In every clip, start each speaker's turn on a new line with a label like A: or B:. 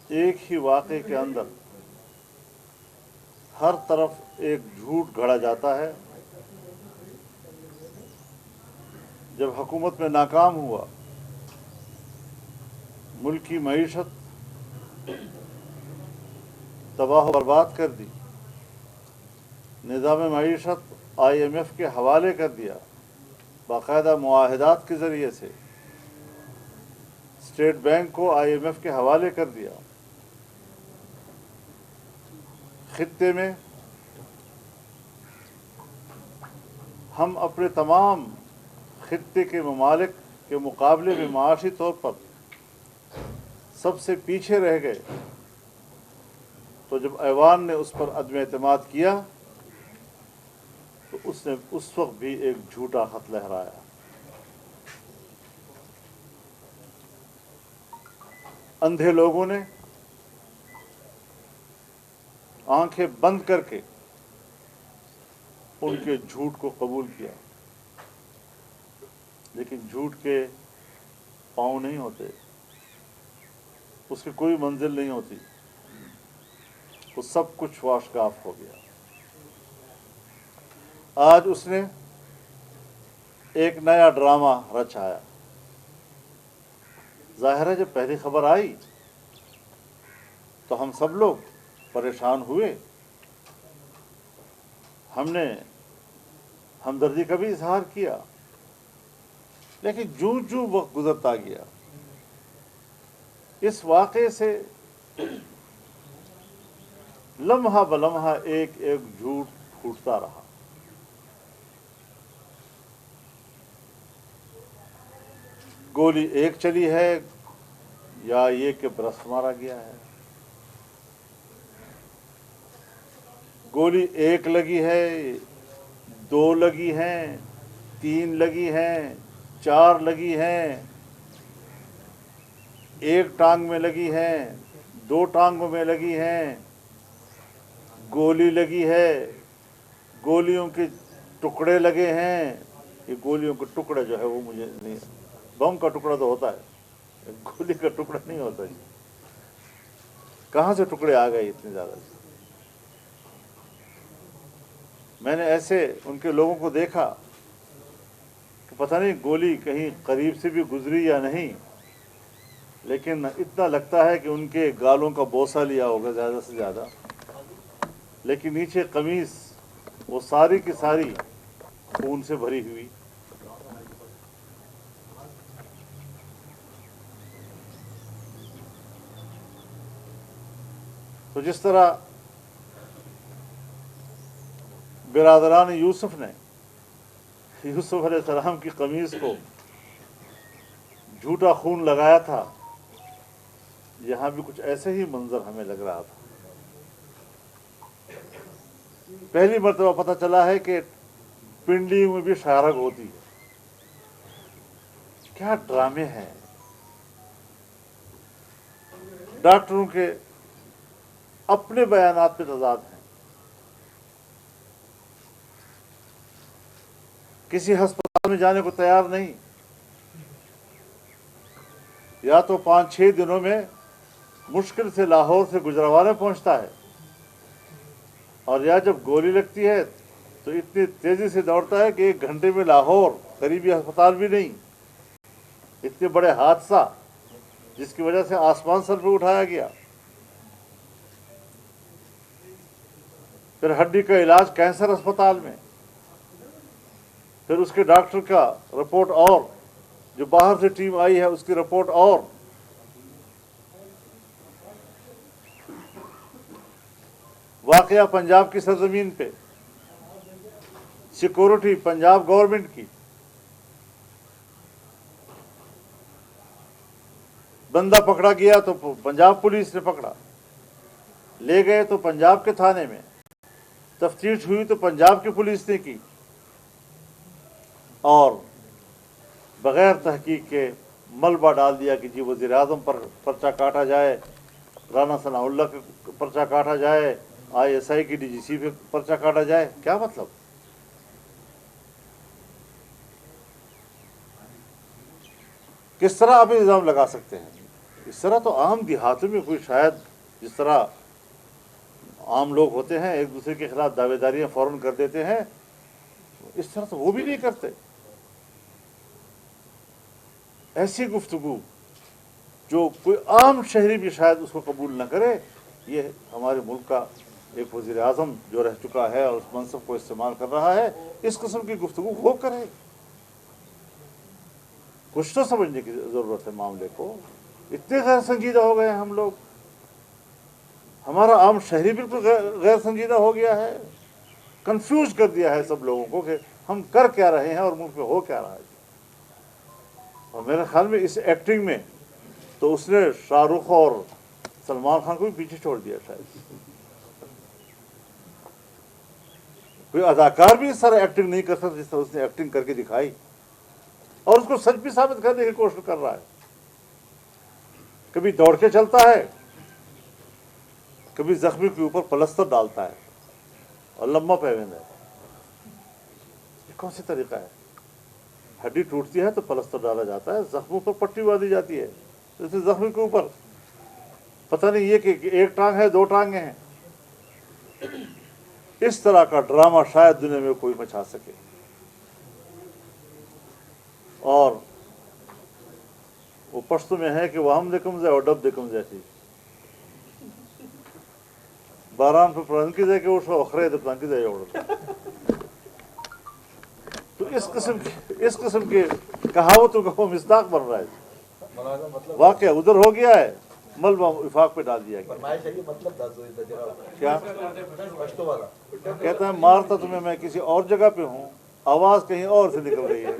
A: ایک ہی واقعے کے اندر ہر طرف ایک جھوٹ گھڑا جاتا ہے. جب حکومت میں ناکام ہوا، ملک کی معیشت تباہ و برباد کر دی، نظام معیشت IMF کے حوالے کر دیا، باقاعدہ معاہدات کے ذریعے سے اسٹیٹ بینک کو IMF کے حوالے کر دیا. خطے میں ہم اپنے تمام خطے کے ممالک کے مقابلے میں معاشی طور پر سب سے پیچھے رہ گئے. تو جب ایوان نے اس پر عدم اعتماد کیا تو اس نے اس وقت بھی ایک جھوٹا خط لہرایا. اندھے لوگوں نے آنکھیں بند کر کے ان کے جھوٹ کو قبول کیا، لیکن جھوٹ کے پاؤں نہیں ہوتے، اس کی کوئی منزل نہیں ہوتی، وہ سب کچھ واشگاف ہو گیا. آج اس نے ایک نیا ڈرامہ رچایا. ظاہر ہے جب پہلی خبر آئی تو ہم سب لوگ پریشان ہوئے. ہم نے ہمدردی کا بھی اظہار کیا، لیکن جوں جوں وقت گزرتا گیا اس واقعے سے لمحہ بلمحہ ایک ایک جھوٹ پھوٹتا رہا. گولی ایک چلی ہے یا یہ کہ برس مارا گیا ہے، گولی ایک لگی ہے، دو لگی ہیں، تین لگی ہیں، چار لگی ہیں، ایک ٹانگ میں لگی ہیں، دو ٹانگوں میں لگی ہیں، گولی لگی ہے، گولیوں کے ٹکڑے لگے ہیں. یہ گولیوں کے ٹکڑے جو ہے وہ مجھے نہیں، بم کا ٹکڑا تو ہوتا ہے، گولی کا ٹکڑا نہیں ہوتا. کہاں سے ٹکڑے آ گئے اتنے زیادہ؟ میں نے ایسے ان کے لوگوں کو دیکھا کہ پتہ نہیں گولی کہیں قریب سے بھی گزری یا نہیں، لیکن اتنا لگتا ہے کہ ان کے گالوں کا بوسہ لیا ہوگا زیادہ سے زیادہ، لیکن نیچے قمیص وہ ساری کی ساری خون سے بھری ہوئی. تو جس طرح برادران یوسف نے یوسف علیہ السلام کی قمیص کو جھوٹا خون لگایا تھا، یہاں بھی کچھ ایسے ہی منظر ہمیں لگ رہا تھا. پہلی مرتبہ پتہ چلا ہے کہ پنڈلی میں بھی شارگ ہوتی ہے. کیا ڈرامے ہیں! ڈاکٹروں کے اپنے بیانات پہ تضاد ہیں. کسی ہسپتال میں جانے کو تیار نہیں، یا تو 5-6 دنوں میں مشکل سے لاہور سے گجرانوالے پہنچتا ہے، اور یا جب گولی لگتی ہے تو اتنی تیزی سے دوڑتا ہے کہ 1 گھنٹے میں لاہور، قریبی ہسپتال بھی نہیں. اتنے بڑے حادثہ جس کی وجہ سے آسمان سر پہ اٹھایا گیا. پھر ہڈی کا علاج کینسر اسپتال میں، پھر اس کے ڈاکٹر کا رپورٹ، اور جو باہر سے ٹیم آئی ہے اس کی رپورٹ. اور واقعہ پنجاب کی سرزمین پہ، سیکورٹی پنجاب گورنمنٹ کی، بندہ پکڑا گیا تو پنجاب پولیس نے پکڑا، لے گئے تو پنجاب کے تھانے میں، تفتیش ہوئی تو پنجاب کی پولیس نے کی، اور بغیر تحقیق کے ملبہ ڈال دیا کہ جی وزیر اعظم پر پرچہ کاٹا جائے، رانا ثناء اللہ کا پرچہ کاٹا جائے، ISI کی DGC پہ پرچہ کاٹا جائے. کیا مطلب؟ کس طرح آپ الزام لگا سکتے ہیں؟ اس طرح تو عام دیہاتوں میں کوئی شاید جس طرح عام لوگ ہوتے ہیں ایک دوسرے کے خلاف دعوے داریاں فوراً کر دیتے ہیں، اس طرح تو وہ بھی نہیں کرتے. ایسی گفتگو جو کوئی عام شہری بھی شاید اس کو قبول نہ کرے، یہ ہمارے ملک کا ایک وزیر اعظم جو رہ چکا ہے اور اس منصب کو استعمال کر رہا ہے، اس قسم کی گفتگو وہ کرے. کچھ تو سمجھنے کی ضرورت ہے معاملے کو. اتنے غیر سنجیدہ ہو گئے ہیں ہم لوگ، ہمارا عام شہری بالکل غیر سنجیدہ ہو گیا ہے، کنفیوز کر دیا ہے سب لوگوں کو کہ ہم کر کیا رہے ہیں اور ملک میں ہو کیا رہا ہے. اور میرے خیال میں اس ایکٹنگ میں تو اس نے شاہ رخ اور سلمان خان کو بھی پیچھے چھوڑ دیا. شاید کوئی اداکار بھی اس طرح ایکٹنگ نہیں کر سکتا جس طرح اس نے ایکٹنگ کر کے دکھائی، اور اس کو سچ بھی ثابت کرنے کی کوشش کر رہا ہے. کبھی دوڑ کے چلتا ہے، کبھی زخمی کے اوپر پلستر ڈالتا ہے اور لمبا پیوند ہے. یہ کون سی طریقہ ہے؟ ہڈی ٹوٹتی ہے تو پلستر ڈالا جاتا ہے، زخموں پر پٹی باندھی جاتی ہے. جیسے زخمی کے اوپر پتہ نہیں یہ کہ ایک ٹانگ ہے 2 ٹانگیں ہیں. اس طرح کا ڈرامہ شاید دنیا میں کوئی مچا سکے. اور وہ پشتو میں ہے کہ وہ ہم دکم جائے اور ڈب دکم جائے تھی باران پہ پرن کی جائے کہ وہ اخرے دپن کی جائے اوڑ. تو اس قسم کے کہاوتوں کا وہ مصداق بن رہا ہے. واقعہ ادھر ہو گیا ہے، ملبہ وفاق پہ ڈال دیا گیا. کیا کہتا ہے مارتا تمہیں میں کسی اور جگہ پہ ہوں، آواز کہیں اور سے نکل رہی ہے.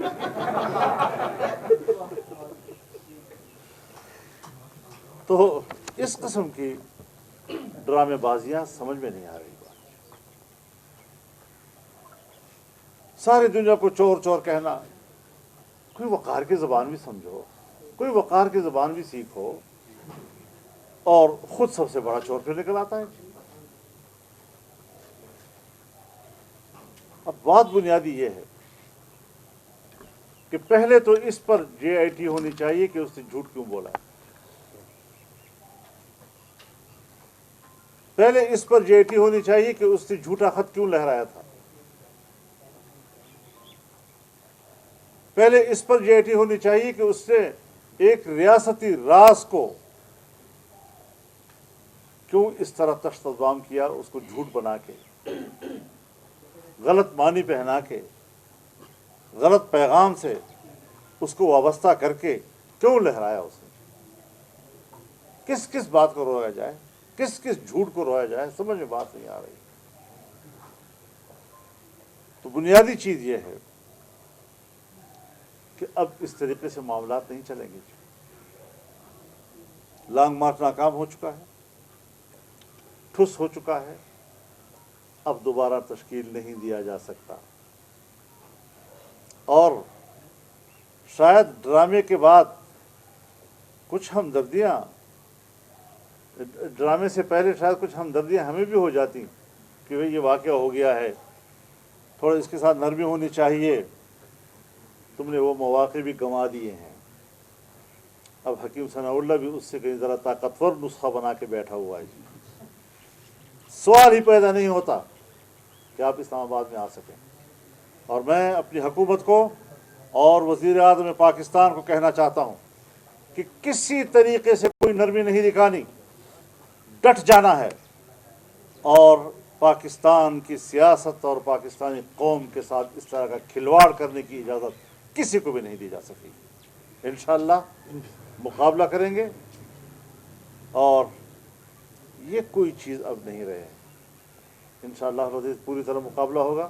A: تو اس قسم کی ڈرامے بازیاں سمجھ میں نہیں آ رہی. ساری دنیا کو چور چور کہنا، کوئی وقار کی زبان بھی سمجھو، کوئی وقار کی زبان بھی سیکھو، اور خود سب سے بڑا چور پھر نکل آتا ہے. اب بات بنیادی یہ ہے کہ پہلے تو اس پر جے آئی ٹی ہونی چاہیے کہ اس نے جھوٹ کیوں بولا. پہلے اس پر جے آئی ٹی ہونی چاہیے کہ اس نے جھوٹا خط کیوں لہرایا تھا. پہلے اس پر جے آئی ٹی ہونی چاہیے کہ اس نے ایک ریاستی راز کو کیوں اس طرح تشت اذام کیا، اس کو جھوٹ بنا کے، غلط معنی پہنا کے، غلط پیغام سے اس کو وابستہ کر کے کیوں لہرایا. اس نے کس کس بات کو رویا جائے، کس کس جھوٹ کو رویا جائے، سمجھ میں بات نہیں آ رہی. تو بنیادی چیز یہ ہے کہ اب اس طریقے سے معاملات نہیں چلیں گے. لانگ مارچ ناکام ہو چکا ہے، ٹھس ہو چکا ہے، اب دوبارہ تشکیل نہیں دیا جا سکتا. اور شاید ڈرامے کے بعد کچھ ہمدردیاں، ڈرامے سے پہلے شاید کچھ ہمدردیاں ہمیں بھی ہو جاتی کہ بھئی یہ واقعہ ہو گیا ہے، تھوڑا اس کے ساتھ نرمی ہونی چاہیے، تم نے وہ مواقع بھی گنوا دیے ہیں. اب حکیم ثناء اللہ بھی اس سے کہیں ذرا طاقتور نسخہ بنا کے بیٹھا ہوا ہے. سوال ہی پیدا نہیں ہوتا کہ آپ اسلام آباد میں آ سکیں. اور میں اپنی حکومت کو اور وزیر اعظم پاکستان کو کہنا چاہتا ہوں کہ کسی طریقے سے کوئی نرمی نہیں دکھانی، ڈٹ جانا ہے، اور پاکستان کی سیاست اور پاکستانی قوم کے ساتھ اس طرح کا کھلواڑ کرنے کی اجازت کسی کو بھی نہیں دی جا سکتی. انشاءاللہ مقابلہ کریں گے، اور یہ کوئی چیز اب نہیں رہے. انشاءاللہ العزیز پوری طرح مقابلہ ہوگا،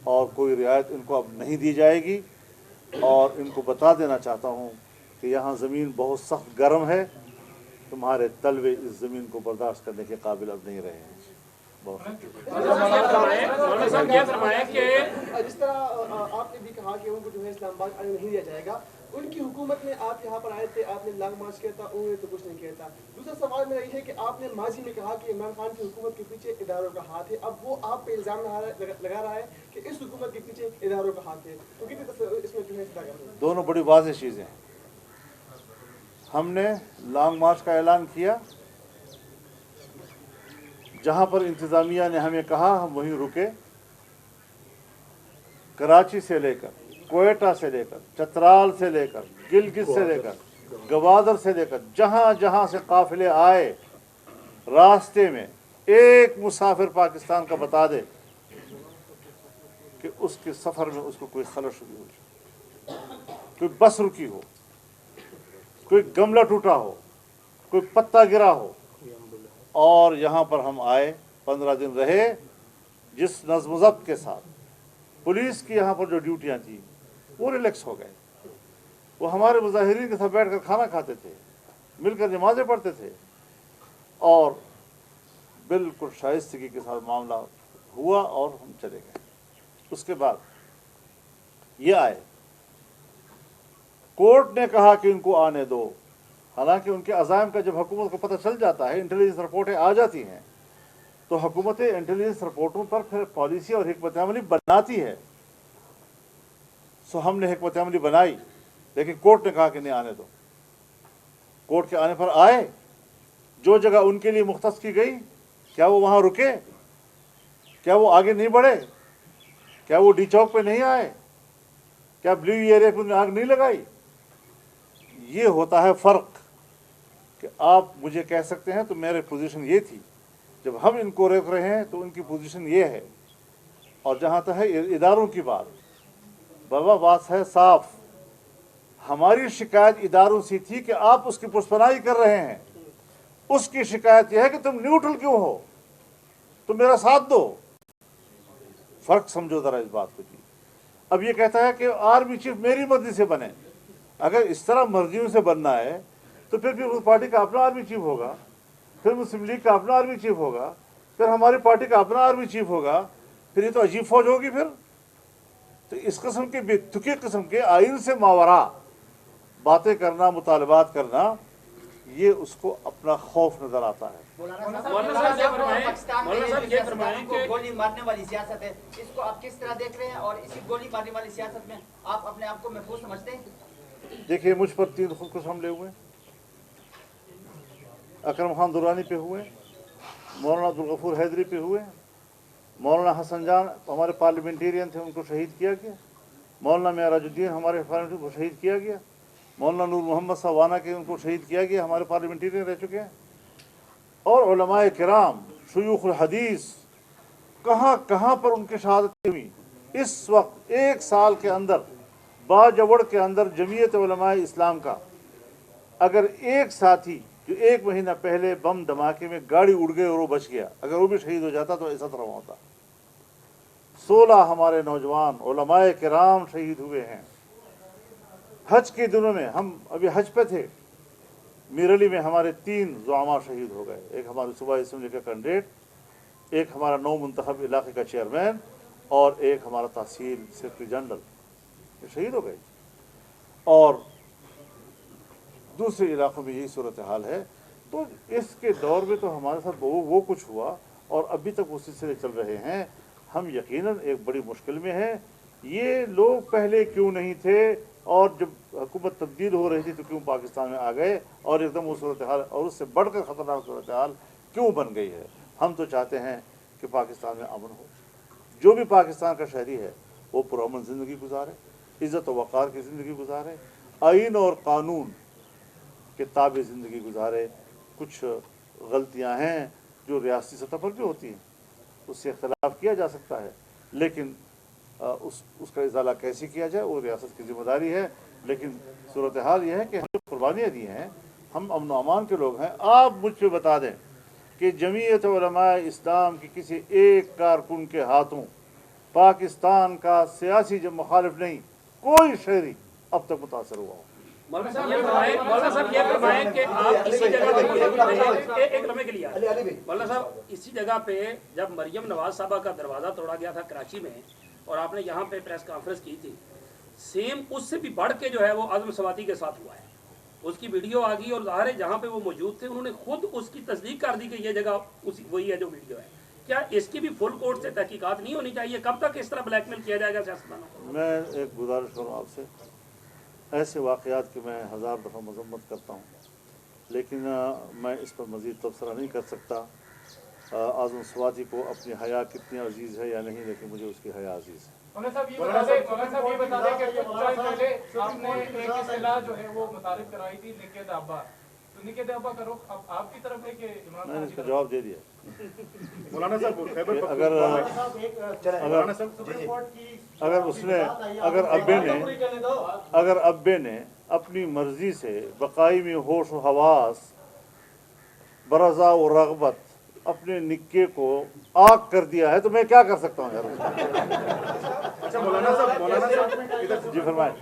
A: اور کوئی رعایت ان کو اب نہیں دی جائے گی. اور ان کو بتا دینا چاہتا ہوں کہ یہاں زمین بہت سخت گرم ہے، تمہارے تلوے اس زمین کو برداشت کرنے کے قابل اب نہیں رہے ہیں.
B: جس طرح آپ نے بھی کہا کہ ان کو جو ہے اسلام آباد آنے نہیں دیا جائے گا، ان کی حکومت میں آپ یہاں پر آئے تھے، آپ نے لانگ مارچ کیا تھا، انہوں نے تو کچھ نہیں کیا تھا. دوسرا سوال میرا یہ ہے کہ آپ نے ماضی میں کہا کہ عمران خان کی حکومت کے پیچھے اداروں کا ہاتھ ہے. اب وہ آپ پہ الزام لگا رہا ہے کہ اس حکومت کے پیچھے اداروں کا ہاتھ ہے. تو کتنی اس میں جو ہے
A: دونوں بڑی واضح چیزیں ہیں. हमने लॉन्ग मार्च का ऐलान किया। जहां पर इंतज़ामिया ने हमें कहा हम वहीं रुके। कराची से लेकर, कोयटा से लेकर, चतराल से लेकर, गिलगित से लेकर, गवादर से लेकर, जहां जहां से काफिले आए, रास्ते में एक मुसाफिर पाकिस्तान का बता दे कि उसके सफ़र में उसको कोई खलश हुई हो, कोई बस रुकी हो, कोई गमला टूटा हो, कोई पत्ता गिरा हो। और यहाँ पर हम आए, 15 दिन रहे, जिस नज़्म ज़ब्त के साथ पुलिस की यहाँ पर जो ड्यूटियाँ थी वो रिलैक्स हो गए। वो हमारे मुजाहिरीन के साथ बैठ कर खाना खाते थे, मिलकर नमाज़ें पढ़ते थे, और बिल्कुल शाइस्तगी के साथ मामला हुआ और हम चले गए। उसके बाद ये आए, कोर्ट ने कहा कि इनको आने दो। हालांकि उनके अज़ाइम का जब हुकूमत को पता चल जाता है, इंटेलिजेंस रिपोर्टें आ जाती हैं, तो हुकूमतें इंटेलिजेंस रिपोर्टों पर फिर पॉलिसी और हिकमत अमली बनाती है। सो हमने हिकमत अमली बनाई, लेकिन कोर्ट ने कहा कि नहीं आने दो। कोर्ट के आने पर आए, जो जगह उनके लिए मुख्तस की गई, क्या वो वहाँ रुके? क्या वो आगे नहीं बढ़े? क्या वो डी चौक पे नहीं आए? क्या ब्लू एरिया पे उन्हें आग नहीं लगाई? ये होता है फ़र्क कि आप मुझे कह सकते हैं तो मेरी पोजीशन ये थी, जब हम इनको रोक रहे हैं तो उनकी पोजीशन ये है। और जहाँ तक है इदारों की बात, बाबा बात है साफ, हमारी शिकायत इदारों से थी कि आप उसकी पुष्पनाई कर रहे हैं। उसकी शिकायत यह है कि तुम न्यूट्रल क्यों हो, तुम मेरा साथ दो। फ़र्क समझो ज़रा इस बात को जी। अब ये कहता है कि आर्मी चीफ मेरी मर्जी से बने। अगर इस तरह मर्जियों से बनना है तो फिर उस पार्टी का अपना आर्मी चीफ होगा, फिर मुस्लिम लीग का अपना आर्मी चीफ होगा, फिर हमारी पार्टी का अपना आर्मी चीफ होगा, फिर ये तो अजीब फौज होगी। फिर तो इस किस्म के बेतुके किस्म के आइन से मावरा बातें करना, मुतालबात करना, ये उसको अपना खौफ नजर आता है।
C: गोली मारने वाली सियासत है, इसको आप किस तरह देख रहे हैं? और इसी गोली मारने वाली सियासत में आप अपने आप को महफूज समझते हैं?
A: देखिए, मुझ पर 3 खुदकुश हमले हुए, अकरम खान दुरानी पे हुए, मौलाना अब्दुल गफूर हैदरी पे हुए, मौलाना हसन जान हमारे पार्लियामेंटेरियन थे, उनको शहीद किया गया, मौलाना मेराजुद्दीन हमारे पार्लियामेंट को शहीद किया गया, मौलाना नूर मोहम्मद सवाना के उनको शहीद किया गया, हमारे पार्लियामेंटेरियन रह चुके हैं। और उलमाए किराम, शुयूखुल हदीस, कहाँ कहाँ पर उनकी शहादत हुई। इस वक्त 1 साल के अंदर बाजवड़ के अंदर जमीयत उलमाए इस्लाम का अगर एक साथी जो 1 महीना पहले बम धमाके में गाड़ी उड़ गई और वो बच गया, अगर वो भी शहीद हो जाता तो ऐसा तरह होता। 16 हमारे नौजवान उलमाए किराम शहीद हुए हैं। हज के दिनों में हम अभी हज पे थे, मीरली में हमारे 3 ज़ुआमा शहीद हो गए। एक हमारे सूबाई असम्बली का कैंडिडेट, एक हमारा नौ मुंतखब इलाके का चेयरमैन, और एक हमारा तहसील सेक्रेटरी जनरल शहीद हो गए। और दूसरे इलाकों में यही सूरत हाल है। तो इसके दौर में तो हमारे साथ वो कुछ हुआ और अभी तक वो सिलसिले चल रहे हैं। हम यकीनन एक बड़ी मुश्किल में हैं। ये लोग पहले क्यों नहीं थे, और जब हुकूमत तब्दील हो रही थी तो क्यों पाकिस्तान में आ गए, और एकदम वो सूरत हाल और उससे बढ़कर ख़तरनाक सूरत हाल क्यों बन गई है। हम तो चाहते हैं कि पाकिस्तान में अमन हो, जो भी पाकिस्तान का शहरी है वो पुरअमन ज़िंदगी गुजारे, इज़्ज़त व वक़ार की ज़िंदगी गुजारे, आइन और कानून के ताबे ज़िंदगी गुजारे। कुछ गलतियां हैं जो रियासती सतह पर भी होती हैं, उससे इख्तिलाफ किया जा सकता है, लेकिन उसका इजाला कैसे किया जाए वो रियासत की जिम्मेदारी है। लेकिन सूरत हाल यह है कि हमने कुर्बानियाँ दी हैं, हम अमन व अमान के लोग हैं। आप मुझ पे बता दें कि जमीयत उलमाए इस्लाम की किसी एक कारकुन के हाथों पाकिस्तान का सियासी जब मुखालिफ नहीं कोई शहरी अब तक मुतासर हुआ हो।
D: मौलाना साहब ये फरमाएं कि आप इसी जगह पे एक लम्हे के लिए मौलाना साहब इसी जगह पे जब मरियम नवाज साहबा का दरवाज़ा तोड़ा गया था कराची में, और आपने यहाँ पे प्रेस कॉन्फ्रेंस की थी, सेम उससे भी बढ़ के जो है वो आज़म सवाती के साथ हुआ है। उसकी वीडियो आ गई और ज़ाहिर है जहाँ पे वो मौजूद थे उन्होंने खुद उसकी तस्दीक कर दी कि ये जगह उसी वही है जो वीडियो है। क्या इसकी भी फुल कोर्ट से तहकीकात नहीं होनी चाहिए? कब तक इस तरह ब्लैकमेल किया जाएगा सियासतदानों को?
A: मैं एक गुजारिश करूँ आपसे, ऐसे वाक़यात की मैं 1000 दफ़ा मजम्मत करता हूँ, लेकिन मैं इस पर मज़ीद तबसरा नहीं कर सकता। आज़म स्वाति को अपनी हया कितनी अजीज़ है या नहीं, लेकिन मुझे उसकी हया अजीज़ है।
E: मौलाना साहब ये बता दें कि कुछ टाइम पहले आपने एक इस्तिलाह जो है वो मुतारिफ कराई थी निके दाबा, तो निके दाबा का रुख अब आपकी तरफ है कि इमरान खान
A: मैंने
E: की
A: इसका
E: तरफ?
A: जवाब दे दिया।
F: मौलाना साहब
A: कि अगर अब्बे ने अपनी मर्जी से बकाई में होश व हवास बरज़ा व रग़बत अपने निक्के को आग कर दिया है तो मैं क्या कर सकता हूँ यार।
F: अच्छा मौलाना साहब इधर
A: जी फरमाएं।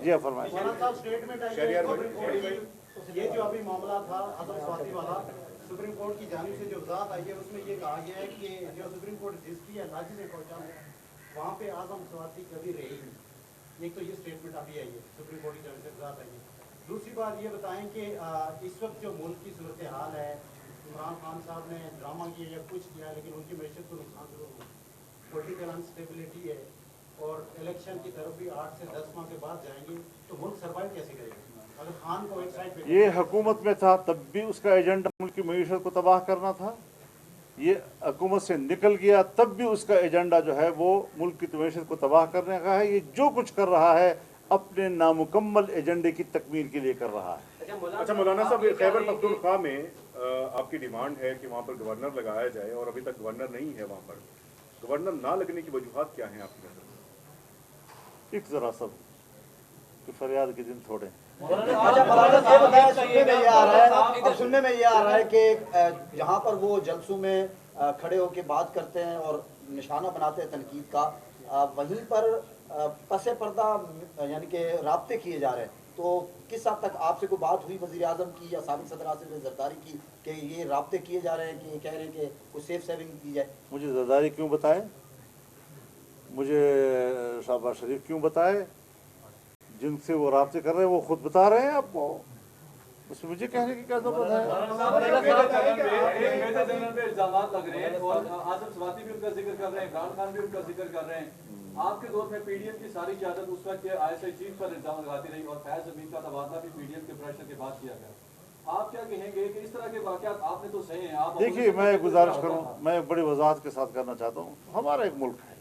A: जी हाँ फरमाएं।
G: ये जो अभी मामला था आज़म स्वाति वाला, सुप्रीम कोर्ट की जानिब से जो वज़ाहत आई है उसमें ये कहा गया है कि जो सुप्रीम कोर्ट रजिस्ट्री है नाजिर कोर्टा में वहाँ पे आज़म स्वाति कभी रही नहीं। एक तो ये स्टेटमेंट अभी आई है, सुप्रीम कोर्ट की जानिब से वज़ाहत आई है। दूसरी बात ये बताएं कि इस वक्त जो मुल्क की सूरत हाल है, इमरान खान साहब ने ड्रामा किया या कुछ किया, लेकिन उनकी मैशत को नुकसान जरूर हुआ, पॉलिटिकल अनस्टेबिलिटी है और इलेक्शन की तरफ भी 8 से 10 माह के बाद जाएंगे, तो मुल्क सर्वाइव कैसे करेगा? अगर खान को एक साइड पे
A: ये हुकूमत में था तब भी उसका एजेंडा मुल्क की मईशत को तबाह करना था। ये हुकूमत से निकल गया तब भी उसका एजेंडा जो है वो मुल्क की मईशत को तबाह करने का है। ये जो कुछ कर रहा है अपने नामुकम्मल एजेंडे की तकमील के लिए कर रहा है।
F: अच्छा मौलाना साहब, खैबर पख्तूनख्वा में आपकी डिमांड है कि वहाँ पर गवर्नर लगाया जाए और अभी तक गवर्नर नहीं है वहाँ पर, गवर्नर ना लगने की वजूहात क्या हैं आपकी नज़र में?
A: एक जरा सब कि फरियाद के दिन थोड़े।
H: अच्छा मौलाना ये बताया, सुनने में ये आ रहा है कि जहाँ पर वो जलसों में खड़े होकर बात करते हैं और निशाना बनाते हैं तनकीद का, वहीं पर पसे पर्दा यानी कि राब्ते किए जा रहे हैं, तो किस हद तक आपसे कोई बात हुई वज़ीर आज़म की या साबिक़ सदर आसिफ ज़रदारी की कि ये राब्ते किए जा रहे हैं, कि ये कह रहे हैं कि कुछ सेफ सेविंग की जाए?
A: मुझे ज़रदारी क्यों बताए, मुझे शहबाज शरीफ क्यों बताए? जिनसे वो राब्ते कर रहे हैं वो खुद बता रहे हैं आपको, उसमें मुझे कहने की क्या ज़रूरत है?
I: आपके दौर में पीडीएम की सारी क़यादत उस वक्त के आईएसआई चीफ पर इल्जाम लगाती रही और फैज अमीन का तबादला भी पीडीएम के प्रेशर के बाद किया गया। आप क्या कहेंगे कि इस तरह के वाक़यात आपने तो सही हैं? आप
A: देखिए, मैं गुजारिश करूँ, मैं बड़ी वजाहत के साथ करना चाहता हूँ। हमारा एक मुल्क है,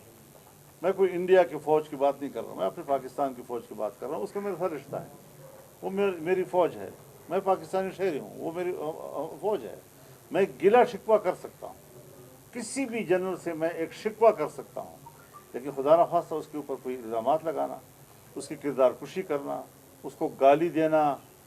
A: मैं कोई इंडिया की फ़ौज की बात नहीं कर रहा हूँ, मैं अपने पाकिस्तान की फ़ौज की बात कर रहा हूँ। उसका मेरे साथ रिश्ता है, वो मेरी फ़ौज है, मैं पाकिस्तानी शहरी हूँ, वो मेरी फ़ौज है। मैं गिला शिकवा कर सकता हूँ, किसी भी जनरल से मैं एक शिकवा कर सकता हूँ, लेकिन खुदा न खास्ता उसके ऊपर कोई इल्ज़ामात लगाना, उसकी किरदार कुशी करना, उसको गाली देना,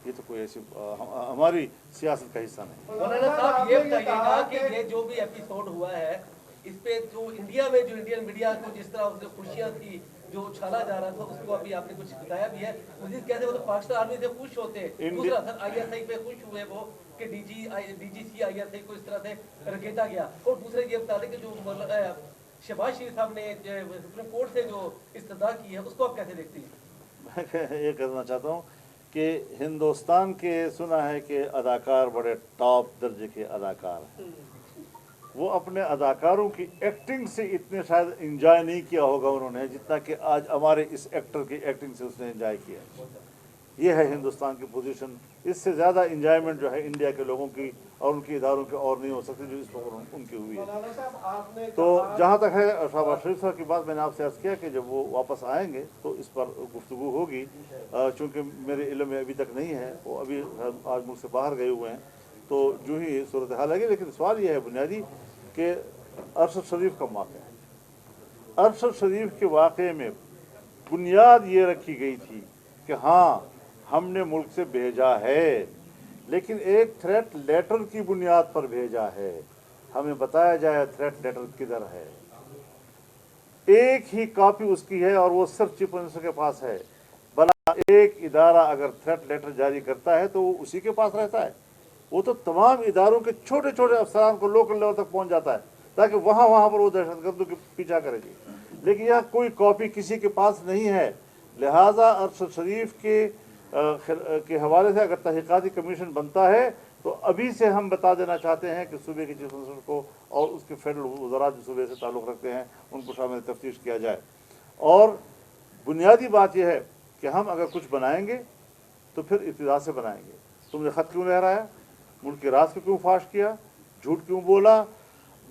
A: ये तो कोई ऐसी हमारी सियासत का हिस्सा नहीं।
J: मौलाना साहब ये बताइएगा कि ये जो भी एपिसोड हुआ है इस पे जो इंडिया में जो इंडियन मीडिया को जिस तरह उससे खुशियां थी, जो उछाला जा रहा था, उसको अभी आपने कुछ बताया भी है। मुझे कहते वो तो पाकिस्तान आर्मी से खुश होते, दूसरा सर आईएसआई पे खुश हुए वो कि डीजीसी आईएसआई को इस तरह से रखेता गया। और दूसरे ये बता दें कि जो शहबाज शरीफ साहब ने सुप्रीम कोर्ट से जो इस्तदा की है उसको आप कैसे देखती हैं?
A: मैं ये कहना चाहता हूँ कि हिंदुस्तान के सुना है कि अदाकार बड़े टॉप दर्जे के अदाकार हैं, वो अपने अदाकारों की एक्टिंग से इतने शायद इंजॉय नहीं किया होगा उन्होंने जितना कि आज हमारे इस एक्टर की एक्टिंग से उसने इंजॉय किया। ये है हिंदुस्तान की पोजीशन। इससे ज़्यादा इंजॉयमेंट जो है इंडिया के लोगों की और उनके इदारों की और नहीं हो सकती जो इस पर उनकी हुई है। तो जहाँ तक है शहबाज शरीफ साहब की बात, मैंने आपसे अर्ज़ किया कि जब वो वापस आएंगे तो इस पर गुफ्तगू होगी, चूँकि मेरे इल्म में अभी तक नहीं है, वो अभी आज मुल्क से बाहर गए हुए हैं, तो जो ही सूरत हाल आएगी। लेकिन सवाल ये है बुनियादी कि अरशद शरीफ का वाक़या है, अरशद शरीफ के वाक़े में बुनियाद ये रखी गई थी कि हाँ हमने मुल्क से भेजा है, लेकिन एक थ्रेट लेटर की बुनियाद पर भेजा है। हमें बताया जाए थ्रेट लेटर किधर है, एक ही कॉपी उसकी है और वो सिर्फ चीफ मिनिस्टर के पास है। भला एक इदारा अगर थ्रेट लेटर जारी करता है तो वो उसी के पास रहता है, वो तो तमाम इदारों के छोटे छोटे अफसरान को लोकल लेवल तक पहुंच जाता है ताकि वहाँ पर वो दहशतगर्दों के पीछा करेगी। लेकिन यह कोई कॉपी किसी के पास नहीं है। लिहाजा अरशद शरीफ के हवाले से अगर तहकीकाती कमीशन बनता है तो अभी से हम बता देना चाहते हैं कि सूबे के चीफ मिनिस्टर को और उसके फेडरल वज़रा जो सूबे से ताल्लुक़ रखते हैं उनको शामिल तफ्तीश किया जाए। और बुनियादी बात यह है कि हम अगर कुछ बनाएंगे तो फिर इब्तिदा से बनाएंगे। तुमने ख़त क्यों लहराया, मुल्क के राज को क्यों फाश किया, झूठ क्यों बोला,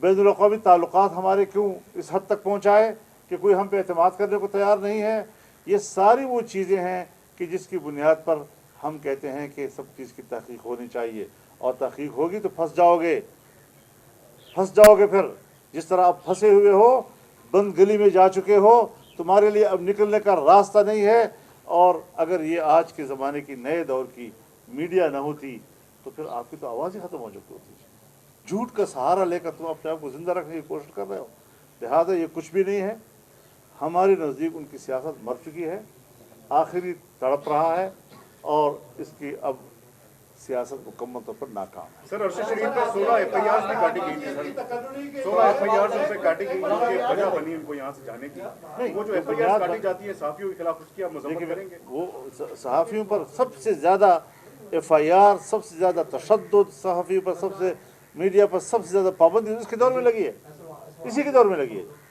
A: बैनुल अक़वामी ताल्लुकात हमारे क्यों इस हद तक पहुँचाए कि कोई हम पे एतमाद करने को तैयार नहीं है। ये सारी वो चीज़ें हैं कि जिसकी बुनियाद पर हम कहते हैं कि सब चीज़ की तहक़ीक़ होनी चाहिए, और तहक़ीक़ होगी तो फंस जाओगे। फिर जिस तरह आप फंसे हुए हो, बंद गली में जा चुके हो, तुम्हारे लिए अब निकलने का रास्ता नहीं है। और अगर ये आज के ज़माने की नए दौर की मीडिया न होती तो फिर आपकी तो आवाज़ ही ख़त्म हो चुकी होती। झूठ का सहारा लेकर तुम अपने आप को ज़िंदा रखने की कोशिश कर रहे हो। लिहाजा ये कुछ भी नहीं है। हमारे नज़दीक उनकी सियासत मर चुकी है, आखिरी तड़प रहा है, और इसकी अब सियासत मुकम्मल तौर पर नाकाम है।
F: सर, अरशद शरीफ पे 16 FIR भी काटी गई थी सर, 16 FIR उन पे काटी गई, जिनकी वजह बनी उनको यहाँ से जाने की। वो जो FIR काटी जाती है सहाफ़ियों के खिलाफ, उसकी आप मज़म्मत करेंगे?
A: वो सहाफ़ियों पर सबसे ज़्यादा FIR, सबसे ज़्यादा तशद्दुद, सहाफ़ियों पर सबसे, मीडिया पर सबसे ज़्यादा पाबंदी इसके दौर में लगी है, इसी के दौर में लगी है।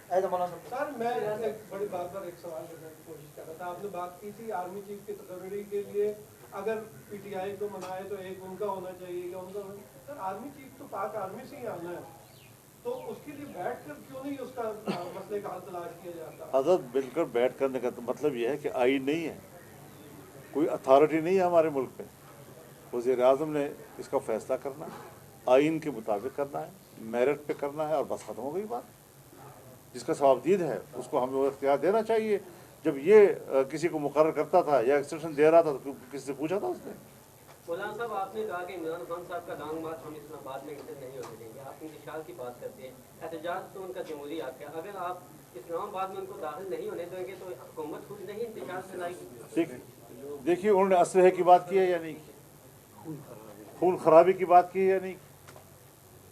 K: सर, मैं एक बड़ी बात पर एक सवाल करने की कोशिश कर रहा था। आपने बात की थी आर्मी चीफ की तकरीरी के लिए अगर PTI को मनाए तो एक उनका होना चाहिए या उनका होना। सर, आर्मी चीफ तो पाक आर्मी से ही आना है, तो उसके लिए बैठकर क्यों नहीं उसका मसले का हल तलाश किया जाता?
A: हज़रत मिलकर बैठ करने का तो मतलब यह है कि आइन नहीं है, कोई अथॉरिटी नहीं है हमारे मुल्क पे। वज़ीर आज़म ने इसका फ़ैसला करना, आइन के मुताबिक करना है, मेरिट पे करना है, और बस ख़त्म हो गई बात। जिसका सवाबदीद है उसको हमें वो इख्तियार देना चाहिए। जब ये किसी को मुकर्रर करता था या एक्सटेंशन दे रहा था तो किसी से पूछा था उसने?
L: मौलाना साहब, आपने कहा कि इमरान खान साहब का लॉन्ग मार्च हम इस्लामाबाद में इंटर नहीं होने देंगे। आप इंतशार की बात करते हैं, एहतजाज तो उनका जमहूरी हक है। अगर आप इस्लामाबाद में उनको दाखिल नहीं होने देंगे तो हुकूमत खुद नहीं इंतजार चलाएगी।
A: देखिए, उन्होंने असलहे की बात की है या नहीं, खून खराबी की बात की है या नहीं,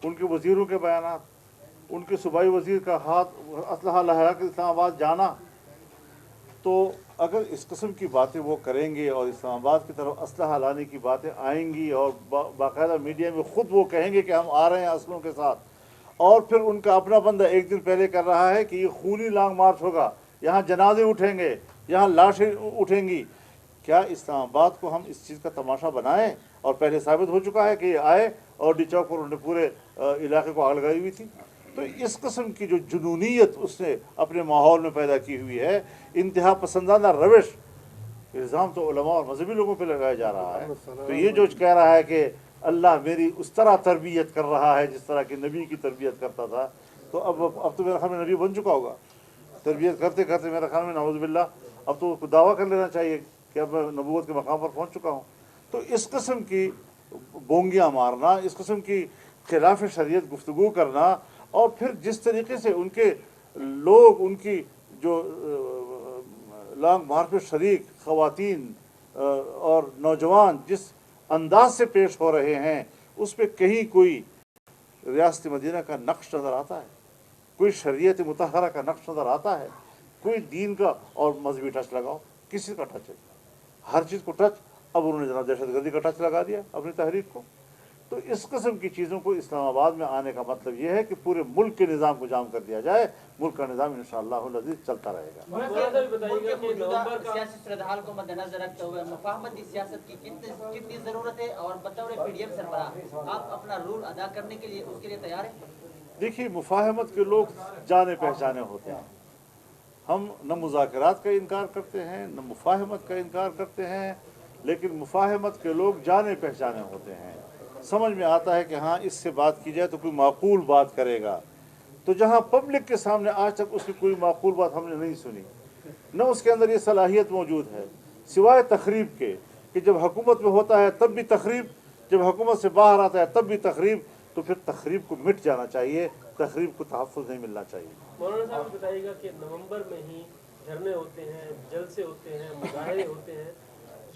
A: उनके वजीरों के बयान, उनके सूबाई वजीर का हाथ असलहा लहरा के इस्लामाबाद जाना। तो अगर इस किस्म की बातें वो करेंगे और इस्लामाबाद की तरफ असलहा लाने की बातें आएंगी और बाकायदा मीडिया में ख़ुद वो कहेंगे कि हम आ रहे हैं असलों के साथ, और फिर उनका अपना बंदा एक दिन पहले कर रहा है कि ये खूनी लॉन्ग मार्च होगा, यहाँ जनाजे उठेंगे, यहाँ लाशें उठेंगी, क्या इस्लामाबाद को हम इस चीज़ का तमाशा बनाएं? और पहले साबित हो चुका है कि ये आए और डी चौक पर उन्होंने पूरे इलाके को आग लगाई हुई थी। तो इस किस्म की जो जुनूनियत उसने अपने माहौल में पैदा की हुई है, इंतहा पसंदाना रविश, इल्ज़ाम तो उलमा और मजहबी लोगों पे लगाया जा रहा है। तो ये जो कह रहा है कि अल्लाह मेरी उस तरह तरबियत कर रहा है जिस तरह की नबी की तरबियत करता था, तो अब तो मेरा ख्याल में नबी बन चुका होगा। तरबियत करते करते मेरा ख्याल में नाउज़ुबिल्लाह अब तो उसको दावा कर लेना चाहिए कि अब मैं नबूवत के मकाम पर पहुँच चुका हूँ। तो इस किस्म की बोंगियाँ मारना, इस किस्म की खिलाफ शरीयत गुफ्तगू करना, और फिर जिस तरीके से उनके लोग, उनकी जो लॉन्ग मार्च में शरीक ख़वातीन और नौजवान जिस अंदाज से पेश हो रहे हैं, उस पर कहीं कोई रियासत मदीना का नक्श नज़र आता है, कोई शरीयत मुतहरा का नक्श नज़र आता है, कोई दीन का और मजहबी टच लगाओ, किसी का टच है, हर चीज़ को टच। अब उन्होंने जनाब दहशतगर्दी का टच लगा दिया अपनी तहरीक को। तो इस किस्म की चीज़ों को इस्लामाबाद में आने का मतलब ये है कि पूरे मुल्क के निज़ाम को जाम कर दिया जाए। मुल्क का निज़ाम इंशाअल्लाह अज़ीज़ चलता रहेगा।
C: सियासी सूरत-ए-हाल को मद्देनजर रखते हुए मुफाहमती सियासत की कितनी ज़रूरत है, और बतौर PDM सरबराह आप अपना रोल अदा करने के लिए उसके लिए तैयार हैं?
A: देखिए, मुफाहमत के लोग जाने पहचाने होते हैं। हम न मुज़ाकरात का इनकार करते हैं, न मुफाहमत का इनकार करते हैं, लेकिन मुफाहमत के लोग जाने पहचाने होते हैं। समझ में आता है कि हाँ, इससे बात की जाए तो कोई माकूल बात करेगा। तो जहाँ पब्लिक के सामने आज तक उसकी कोई माकूल बात हमने नहीं सुनी, न उसके अंदर ये सलाहियत मौजूद है, सिवाय तखरीब के कि जब हुकूमत में होता है तब भी तखरीब, जब हुकूमत से बाहर आता है तब भी तखरीब। तो फिर तखरीब को मिट जाना चाहिए, तखरीब को तहफ़्फ़ुज़ नहीं मिलना चाहिए।
M: मौलाना साहब बताइएगा कि नवंबर में ही धरने होते हैं, जलसे होते हैं, मुजाहरे होते हैं,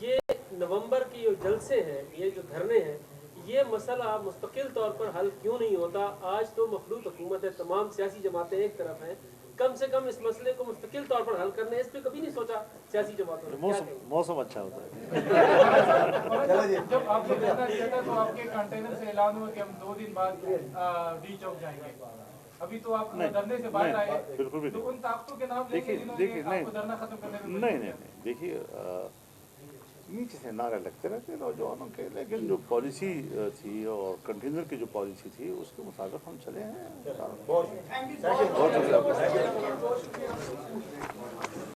M: ये नवंबर की जो जलसे हैं, ये जो धरने हैं, ये मसला मुस्तकिल तौर पर हल क्यों नहीं होता? आज तो मखलूत हुकूमत है, तमाम सियासी जमातें एक तरफ हैं, कम से कम इस मसले को मुस्तकिल तौर पर हल करने, इस पे कभी नहीं सोचा सियासी जमातों ने?
A: मौसम अच्छा होता है।
E: जब आपने धरना दिया था तो आपके कंटेनर से ऐलान हुआ कि हम 2 दिन बाद डी चौक जाएंगे। अभी तो आप धरने से बाहर आए,
A: बिल्कुल भी
E: तो उन ताकतों के नाम
A: देखिए
E: धरना खत्म करने में
A: नहीं, देखिए नीचे से नारे लगते रहते नौजवानों के, लेकिन जो पॉलिसी थी और कंटेनर की जो पॉलिसी थी उसके मुताबिक हम चले हैं। बहुत शुक्रिया।